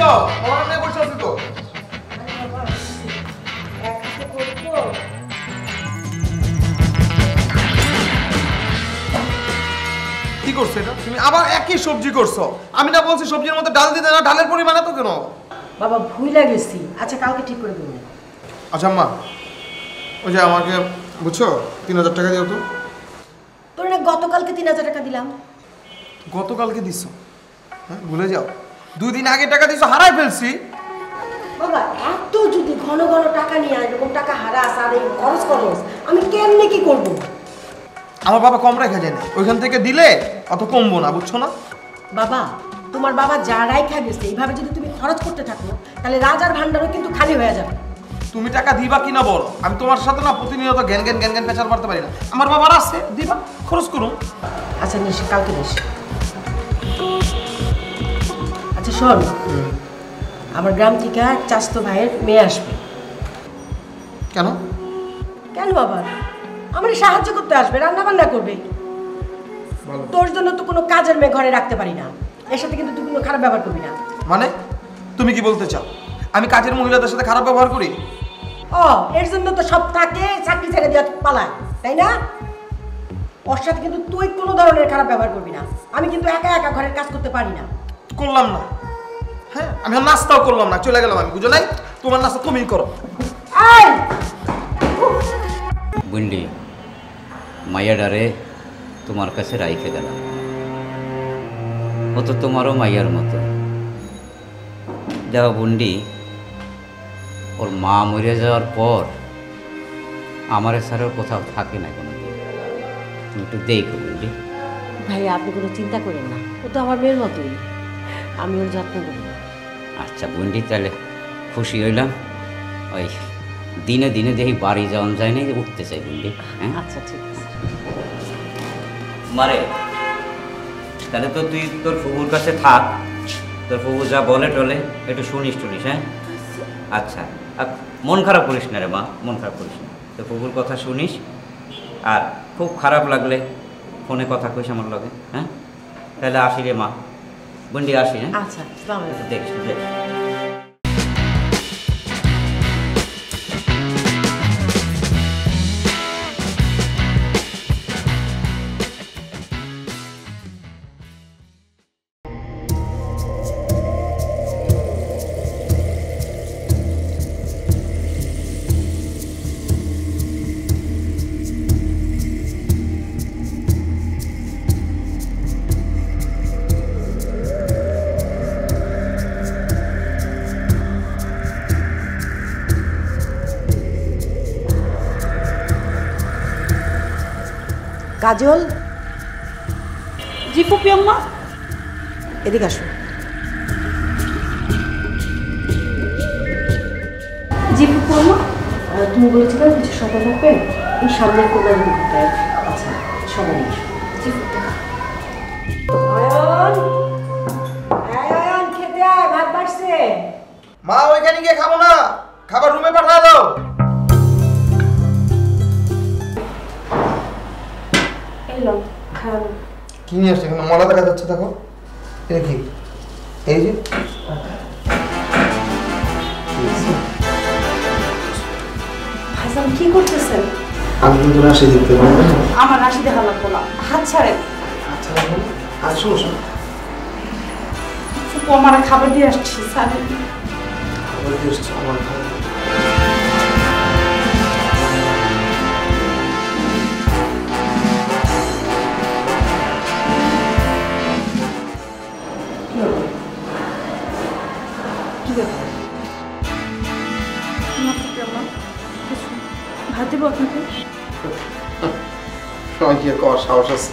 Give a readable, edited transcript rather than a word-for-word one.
নিও আমার নিয়ে বসে আছি তো কি করছো এটা তুমি আবার একই সবজি করছো আমি না বলছি সবজির মধ্যে ডাল দিতে না ডালের পরিমাণ এত কেন বাবা ভুইলা গেছি আচ্ছা কালকে ঠিক করে দেবো আচ্ছা আম্মা ওই যে আমাকে বুঝছো 3000 টাকা দিও তো তোর না গতকালকে 3000 টাকা দিলাম গতকালকে দিছো হ্যাঁ ভুলে যাও 2 দিন আগে টাকা দিছো হারাই ফেলছি বাবা এত যদি ঘন ঘন টাকা নিয়ে এরকম টাকা হারাস আর এই খরচ করস আমি কেমনে কি করব আমার বাবা কম রেখে যায় না ওইখান থেকে দিলে অত কমবো না বুঝছো না বাবা তোমার বাবা যা রাইখা গেছে এইভাবে যদি তুমি খরচ করতে থাকো তাহলে রাজার ভান্ডারও কিন্তু খালি হয়ে যাবে তুমি টাকা দিবা কিনা বলো আমি তোমার সাথে না প্রতিনিয়ত জ্ঞান জ্ঞান জ্ঞান জ্ঞান পেছাল মারতে পারি না আমার বাবার আছে দিবা খরচ করুন আচ্ছা নিস কালকে নিস আচ্ছা শোন আমার গ্রাম থেকে এক চাচতো ভাইয়ের মেয়ে আসবে কেন কেন বাবা আমার সাহায্য করতে আসবে রান্না বান্না করবে তোর জন্য তো কোনো কাজের মেয়ে ঘরে রাখতে পারি না এর সাথে কিন্তু তুই কোনো খারাপ ব্যবহার করবি না মানে তুমি কি বলতে চাও আমি কাজের মহিলাদের সাথে খারাপ ব্যবহার করি ও এর জন্য তো সব থাকে চাকরি ছেড়ে দিয়ে পালায় তাই না ওর সাথে কিন্তু তুই কোনো ধরনের খারাপ ব্যবহার করবি না আমি কিন্তু একা একা ঘরের কাজ করতে পারি না করলাম না হ্যাঁ আমি নাস্তাও করলাম না চলে গেলাম আমি বুঝো নাই তোমার নাস্তা তুমিই করো এই বুন্ডি মাইয়াডারে তোমার কাছে রাইখে গেলাম ও তো তোমারও মাইয়ার মতো দেখো বুন্ডি ওর মা মরে যাওয়ার পর আমার স্যারের কোথাও থাকে না কোনো দিন তুমি একটু দেখো বুন্ডি ভাইয়া আপনি কোনো চিন্তা করেন না ও তো আমার মেয়ের মতোই আমি ওর যত্ন করি আচ্ছা বুন্ডি তাহলে খুশি হইলাম ওই দিনে দিনে দেখি বাড়ি যাওয়া যায় না উঠতে চাই বুন্ডি হ্যাঁ আচ্ছা ঠিক আছে মারে তাহলে তো তুই তোর ফুবুর কাছে থাক তোর ফুবু যা বলে টলে একটু শুনিস টুনিস হ্যাঁ আচ্ছা আর মন খারাপ করিস না রে মা মন খারাপ করিস না তোর ফুবুর কথা শুনিস আর খুব খারাপ লাগলে ফোনে কথা কইস আমার লগে হ্যাঁ তাহলে আসি রে মা বুন্ডি আসি হ্যাঁ আচ্ছা আসসালামু আলাইকুম দেখ দেখ কাজল জি ফুপি আম্মা এদিকে আসো জি ফুপি আম্মা তুমি বলেছিলে কিছু সকাল থাকবে এই সামনের কোনার দিকটা আচ্ছা সবাই জি ফুপি অয়ন অয়ন খেতে আয় ভাত বাড়ছে মা ওইখানে গিয়ে খাবো না খাবার রুমে পাঠা দাও এলো খাওয়ানো কি নিয়ে আসছে এখানে মলা দেখা যাচ্ছে দেখো এটা কি এই যে হাসান কি করতেছেন আমি কিন্তু রাশি দেখতে পাবো আমার রাশি দেখা লাগবো না হাত ছাড়েন আচ্ছা আর শোনো শোনো ফুপু আমার খাবার দিয়ে আসছি স্যার খাবার দিয়ে এসছে আমার খাবার ভাত দেবো আপনাকে আমার কি কর সাহস আছে